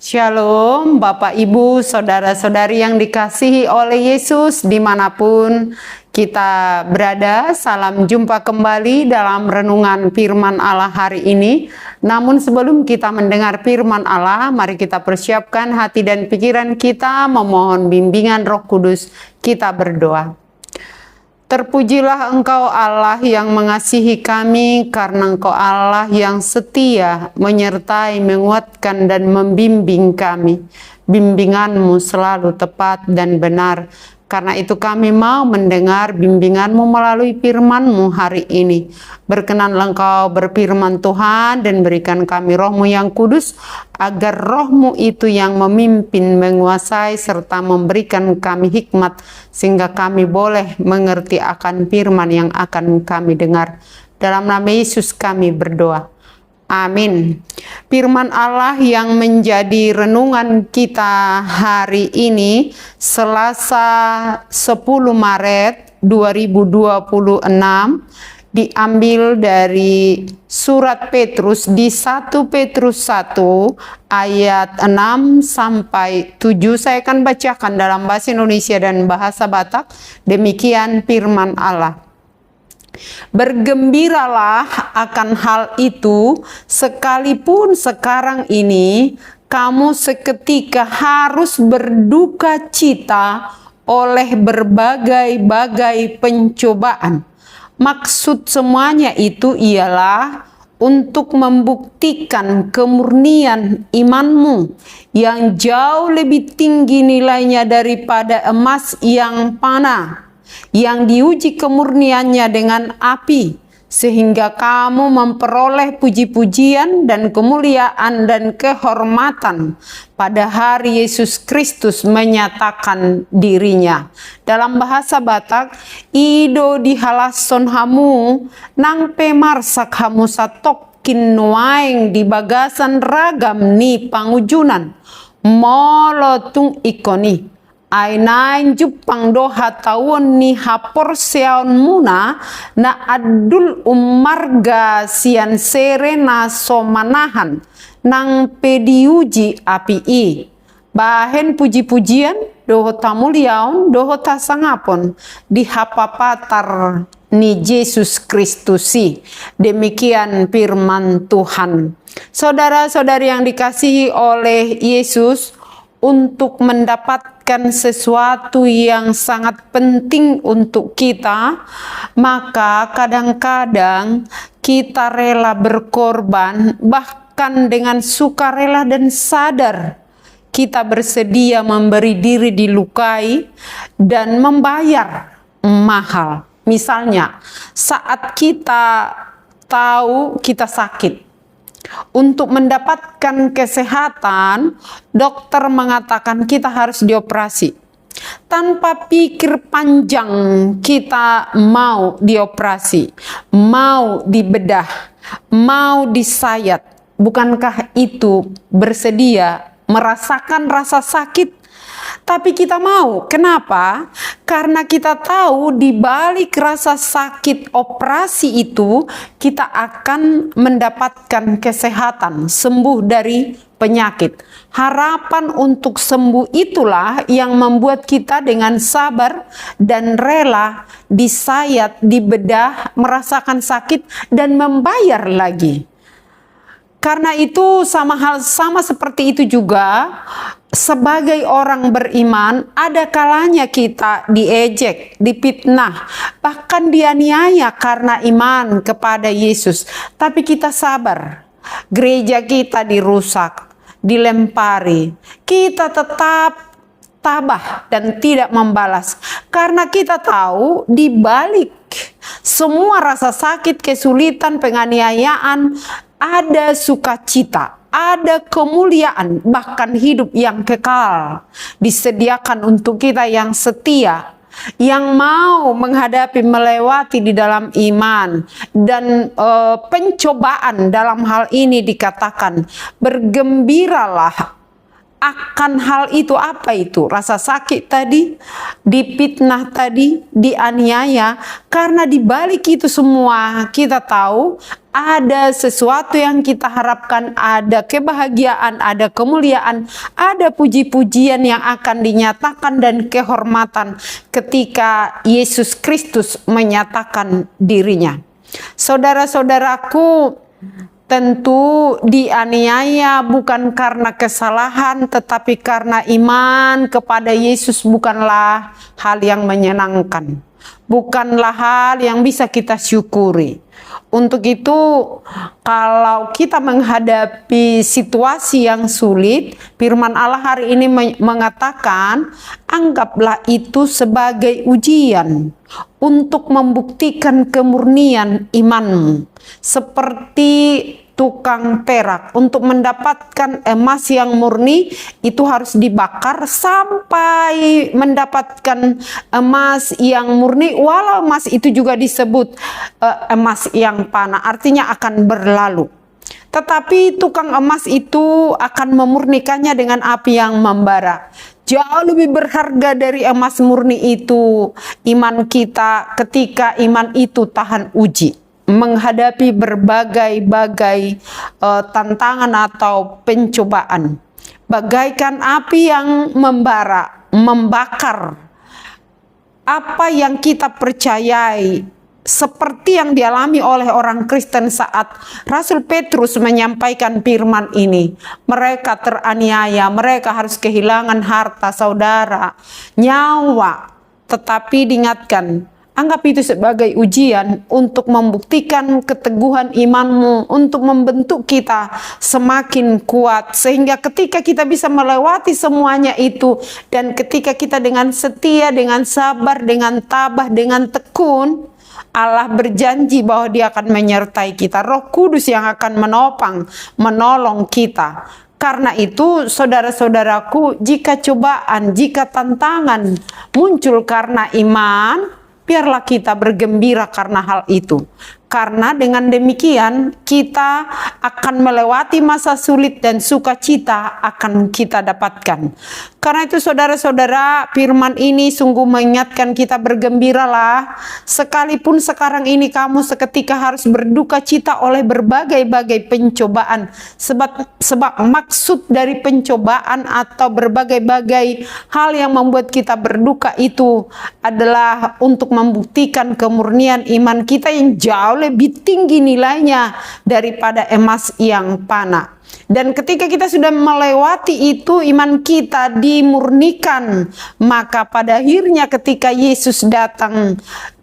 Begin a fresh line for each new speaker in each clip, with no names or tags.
Shalom Bapak Ibu Saudara-saudari yang dikasihi oleh Yesus dimanapun kita berada. Salam jumpa kembali dalam renungan firman Allah hari ini. Namun sebelum kita mendengar firman Allah, mari kita persiapkan hati dan pikiran kita memohon bimbingan Roh Kudus. Kita berdoa. Terpujilah Engkau Allah yang mengasihi kami, karena Engkau Allah yang setia, menyertai, menguatkan, dan membimbing kami. Bimbingan-Mu selalu tepat dan benar. Karena itu kami mau mendengar bimbingan-Mu melalui firman-Mu hari ini. Berkenanlah Engkau berfirman Tuhan dan berikan kami Roh-Mu yang kudus, agar Roh-Mu itu yang memimpin, menguasai, serta memberikan kami hikmat, sehingga kami boleh mengerti akan firman yang akan kami dengar. Dalam nama Yesus kami berdoa. Amin. Firman Allah yang menjadi renungan kita hari ini, Selasa 10 Maret 2026, diambil dari surat Petrus di 1 Petrus 1 ayat 6 sampai 7. Saya akan bacakan dalam bahasa Indonesia dan bahasa Batak. Demikian firman Allah. Bergembiralah akan hal itu, sekalipun sekarang ini kamu seketika harus berduka cita oleh berbagai-bagai pencobaan. Maksud semuanya itu ialah untuk membuktikan kemurnian imanmu yang jauh lebih tinggi nilainya daripada emas yang panah, yang diuji kemurniannya dengan api, sehingga kamu memperoleh puji-pujian dan kemuliaan dan kehormatan pada hari Yesus Kristus menyatakan dirinya. Dalam bahasa Batak, ido dihalason hamu nang pemarsak hamu satokin nuaing di bagasan ragam ni pangujunan molotung ikoni. Ainain jupang doha tawon ni hapor seon muna na adul umarga sian serena somanahan nang pediuji api i. Bahen puji-pujian doho tamuliaon doho tasangapon di hapapatar ni Yesus Kristusi. Demikian firman Tuhan. Saudara-saudari yang dikasihi oleh Yesus, untuk mendapatkan sesuatu yang sangat penting untuk kita, maka kadang-kadang kita rela berkorban, bahkan dengan sukarela dan sadar. Kita bersedia memberi diri dilukai dan membayar mahal. Misalnya, saat kita tahu kita sakit, untuk mendapatkan kesehatan, dokter mengatakan kita harus dioperasi. Tanpa pikir panjang kita mau dioperasi, mau dibedah, mau disayat. Bukankah itu bersedia merasakan rasa sakit? Tapi kita mau. Kenapa? Karena kita tahu di balik rasa sakit operasi itu, kita akan mendapatkan kesehatan, sembuh dari penyakit. Harapan untuk sembuh itulah yang membuat kita dengan sabar dan rela disayat, dibedah, merasakan sakit, dan membayar lagi. Karena itu sama seperti itu juga, sebagai orang beriman, ada kalanya kita diejek, difitnah, bahkan dianiaya karena iman kepada Yesus. Tapi kita sabar. Gereja kita dirusak, dilempari. Kita tetap tabah dan tidak membalas. Karena kita tahu di balik semua rasa sakit, kesulitan, penganiayaan, ada sukacita, ada kemuliaan, bahkan hidup yang kekal disediakan untuk kita yang setia, yang mau menghadapi, melewati di dalam iman. Dan pencobaan dalam hal ini dikatakan bergembiralah akan hal itu. Apa itu? Rasa sakit tadi, dipitnah tadi, dianiaya. Karena di balik itu semua kita tahu ada sesuatu yang kita harapkan, ada kebahagiaan, ada kemuliaan, ada puji-pujian yang akan dinyatakan dan kehormatan ketika Yesus Kristus menyatakan dirinya. Saudara-saudaraku, tentu dianiaya bukan karena kesalahan, tetapi karena iman kepada Yesus bukanlah hal yang menyenangkan, bukanlah hal yang bisa kita syukuri. Untuk itu, kalau kita menghadapi situasi yang sulit, firman Allah hari ini mengatakan, anggaplah itu sebagai ujian untuk membuktikan kemurnian imanmu. Seperti tukang perak, untuk mendapatkan emas yang murni itu harus dibakar sampai mendapatkan emas yang murni, walau emas itu juga disebut emas yang panah, artinya akan berlalu. Tetapi tukang emas itu akan memurnikannya dengan api yang membara. Jauh lebih berharga dari emas murni itu iman kita ketika iman itu tahan uji, menghadapi berbagai-bagai tantangan atau pencobaan. Bagaikan api yang membara, membakar apa yang kita percayai, seperti yang dialami oleh orang Kristen saat Rasul Petrus menyampaikan firman ini. Mereka teraniaya, mereka harus kehilangan harta, saudara, nyawa. Tetapi diingatkan, anggap itu sebagai ujian untuk membuktikan keteguhan imanmu, untuk membentuk kita semakin kuat. Sehingga ketika kita bisa melewati semuanya itu, dan ketika kita dengan setia, dengan sabar, dengan tabah, dengan tekun, Allah berjanji bahwa Dia akan menyertai kita. Roh Kudus yang akan menopang, menolong kita. Karena itu, saudara-saudaraku, jika cobaan, jika tantangan muncul karena iman, biarlah kita bergembira karena hal itu. Karena dengan demikian kita akan melewati masa sulit dan sukacita akan kita dapatkan. Karena itu saudara-saudara, firman ini sungguh mengingatkan kita bergembiralah. Sekalipun sekarang ini kamu seketika harus berduka cita oleh berbagai-bagai pencobaan. Sebab maksud dari pencobaan atau berbagai-bagai hal yang membuat kita berduka itu adalah untuk membuktikan kemurnian iman kita yang jauh lebih tinggi nilainya daripada emas yang panah. Dan ketika kita sudah melewati itu, iman kita dimurnikan, maka pada akhirnya ketika Yesus datang,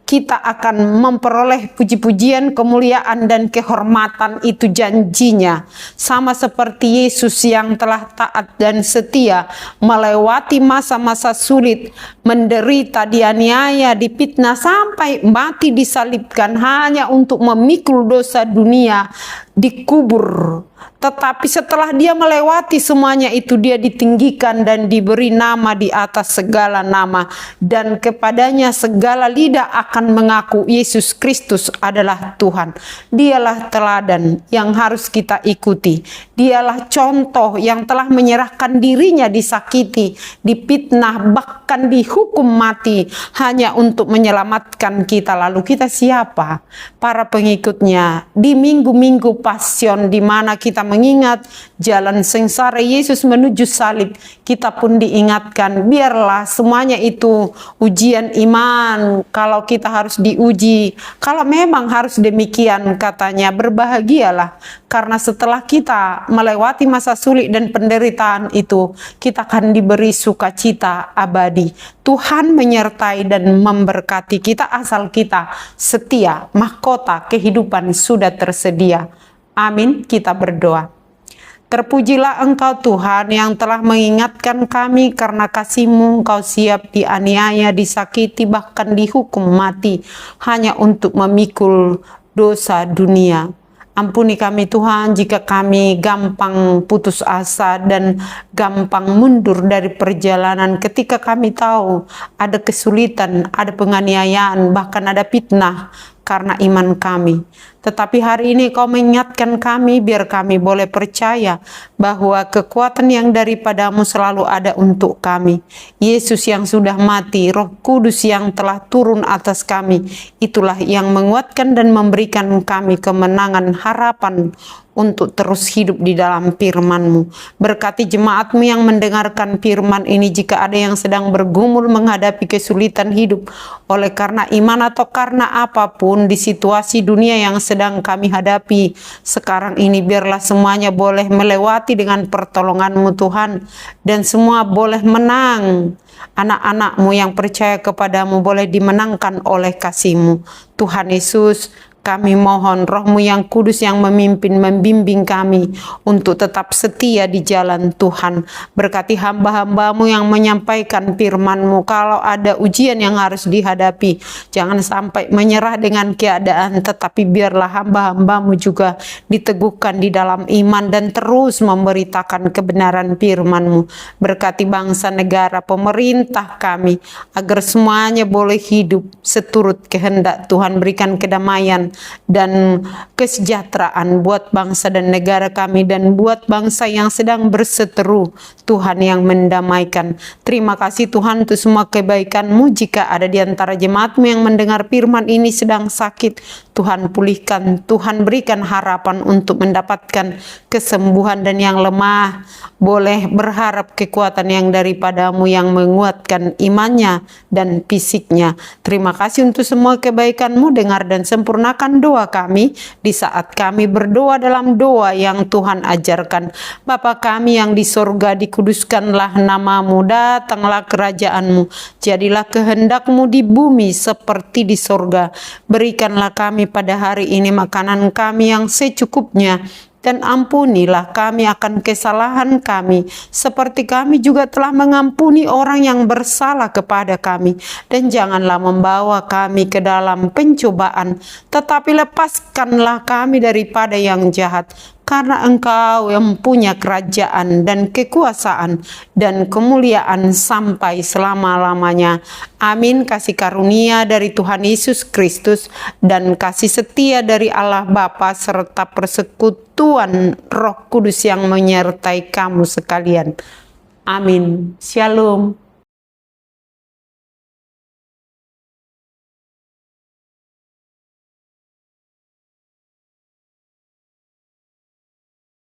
kita akan memperoleh puji-pujian, kemuliaan, dan kehormatan. Itu janjinya. Sama seperti Yesus yang telah taat dan setia melewati masa-masa sulit, menderita, dianiaya, dipitnah, sampai mati disalibkan hanya untuk memikul dosa dunia, dikubur. Tetapi setelah dia melewati semuanya itu, dia ditinggikan dan diberi nama di atas segala nama. Dan kepadanya segala lidah akan mengaku Yesus Kristus adalah Tuhan. Dialah teladan yang harus kita ikuti. Dialah contoh yang telah menyerahkan dirinya disakiti, dipitnah, bahkan dihukum mati hanya untuk menyelamatkan kita. Lalu kita siapa? Para pengikutnya. Di minggu-minggu Pasion, di mana kita mengingat jalan sengsara Yesus menuju salib, kita pun diingatkan, biarlah semuanya itu ujian iman. Kalau kita harus diuji, kalau memang harus demikian, katanya berbahagialah, karena setelah kita melewati masa sulit dan penderitaan itu, kita akan diberi sukacita abadi. Tuhan menyertai dan memberkati kita asal kita setia. Mahkota kehidupan sudah tersedia. Amin. Kita berdoa. Terpujilah Engkau Tuhan yang telah mengingatkan kami, karena kasih-Mu Engkau siap dianiaya, disakiti, bahkan dihukum mati hanya untuk memikul dosa dunia. Ampuni kami Tuhan jika kami gampang putus asa dan gampang mundur dari perjalanan ketika kami tahu ada kesulitan, ada penganiayaan, bahkan ada fitnah. karena iman kami. Tetapi hari ini Kau mengingatkan kami biar kami boleh percaya bahwa kekuatan yang daripadamu selalu ada untuk kami. Yesus yang sudah mati, Roh Kudus yang telah turun atas kami, itulah yang menguatkan dan memberikan kami kemenangan harapan untuk terus hidup di dalam firman-Mu. Berkati jemaat-Mu yang mendengarkan firman ini jika ada yang sedang bergumul menghadapi kesulitan hidup oleh karena iman atau karena apapun di situasi dunia yang sedang kami hadapi sekarang ini, biarlah semuanya boleh melewati dengan pertolongan-Mu Tuhan, dan semua boleh menang. Anak-anak-Mu yang percaya kepadamu boleh dimenangkan oleh kasih-Mu. Tuhan Yesus, kami mohon Roh-Mu yang kudus yang memimpin, membimbing kami untuk tetap setia di jalan Tuhan. Berkati hamba-hamba-Mu yang menyampaikan firman-Mu. Kalau ada ujian yang harus dihadapi, jangan sampai menyerah dengan keadaan, tetapi biarlah hamba-hamba-Mu juga diteguhkan di dalam iman dan terus memberitakan kebenaran firman-Mu. Berkati bangsa, negara, pemerintah kami, agar semuanya boleh hidup seturut kehendak Tuhan. Berikan kedamaian dan kesejahteraan buat bangsa dan negara kami, dan buat bangsa yang sedang berseteru, Tuhan yang mendamaikan. Terima kasih Tuhan untuk semua kebaikan-Mu. Jika ada di antara jemaat-Mu yang mendengar firman ini sedang sakit, Tuhan pulihkan, Tuhan berikan harapan untuk mendapatkan kesembuhan, dan yang lemah boleh berharap kekuatan yang daripadamu yang menguatkan imannya dan fisiknya. Terima kasih untuk semua kebaikan-Mu. Dengar dan sempurnakan doa kami di saat kami berdoa dalam doa yang Tuhan ajarkan. Bapa kami yang di sorga, dikuduskanlah nama-Mu, datanglah kerajaan-Mu, jadilah kehendak-Mu di bumi seperti di sorga. Berikanlah kami pada hari ini makanan kami yang secukupnya, dan ampunilah kami akan kesalahan kami, seperti kami juga telah mengampuni orang yang bersalah kepada kami. Dan janganlah membawa kami ke dalam pencobaan, tetapi lepaskanlah kami daripada yang jahat. Karena Engkau yang punya kerajaan dan kekuasaan dan kemuliaan sampai selama-lamanya. Amin. Kasih karunia dari Tuhan Yesus Kristus dan kasih setia dari Allah Bapa serta persekutuan Roh Kudus yang menyertai kamu sekalian. Amin. Shalom.